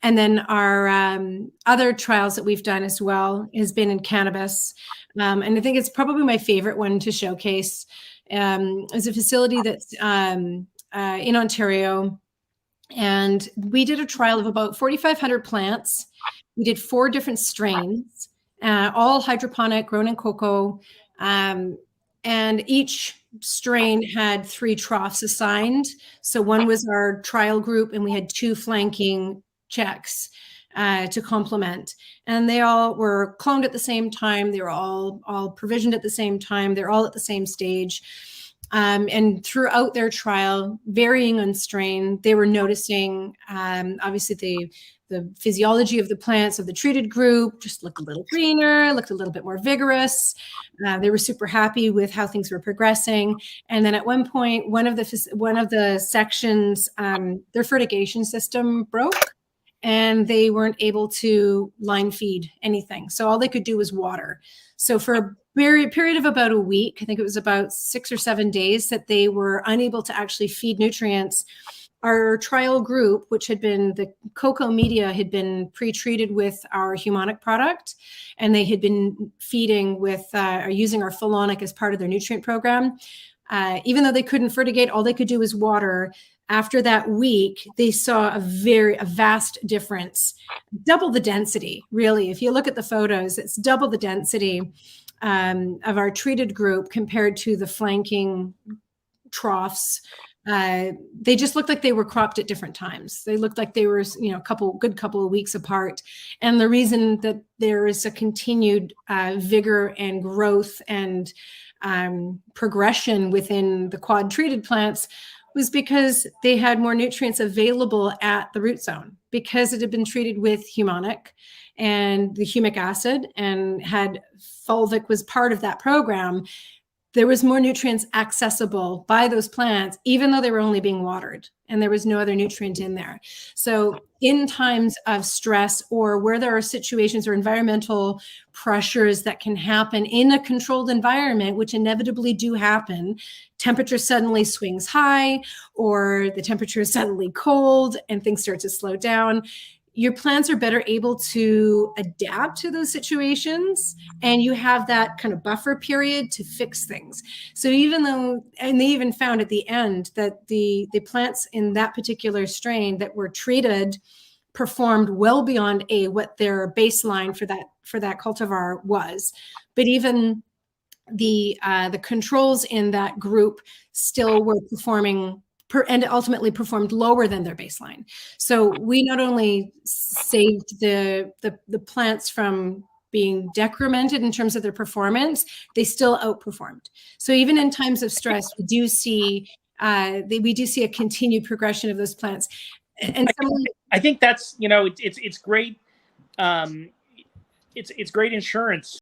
And then our other trials that we've done as well has been in cannabis. And I think it's probably my favorite one to showcase. It's a facility that's in Ontario. And we did a trial of about 4,500 plants. We did 4 different strains, all hydroponic, grown in cocoa. And each strain had 3 troughs assigned. So one was our trial group, and we had 2 flanking checks to complement. And they all were cloned at the same time. They were all provisioned at the same time. They're all at the same stage. And throughout their trial, varying on strain, they were noticing, obviously, the physiology of the plants of the treated group just looked a little greener, looked a little bit more vigorous. They were super happy with how things were progressing. And then at one point, one of the sections, their fertigation system broke, and they weren't able to line feed anything. So all they could do was water. So for a period of about a week, I think it was about 6 or 7 days, that they were unable to actually feed nutrients. Our trial group, which had been the cocoa media, had been pre-treated with our humonic product, and they had been feeding with or using our phelonic as part of their nutrient program. Even though they couldn't fertigate, all they could do was water. After that week, they saw a vast difference, double the density, really. If you look at the photos, it's double the density of our treated group compared to the flanking troughs. They just looked like they were cropped at different times. They looked like they were, good couple of weeks apart. And the reason that there is a continued vigor and growth and progression within the quad treated plants was because they had more nutrients available at the root zone, because it had been treated with humonic and the humic acid, and had fulvic was part of that program. There was more nutrients accessible by those plants, even though they were only being watered and there was no other nutrient in there. So in times of stress, or where there are situations or environmental pressures that can happen in a controlled environment, which inevitably do happen, temperature suddenly swings high, or the temperature is suddenly cold and things start to slow down, your plants are better able to adapt to those situations, and you have that kind of buffer period to fix things. So even though, and they even found at the end that the plants in that particular strain that were treated performed well beyond what their baseline for that cultivar was. But even the controls in that group still were performing and ultimately performed lower than their baseline. So we not only saved the plants from being decremented in terms of their performance, they still outperformed. So even in times of stress, we do see a continued progression of those plants. And I think that's, it's great. It's great insurance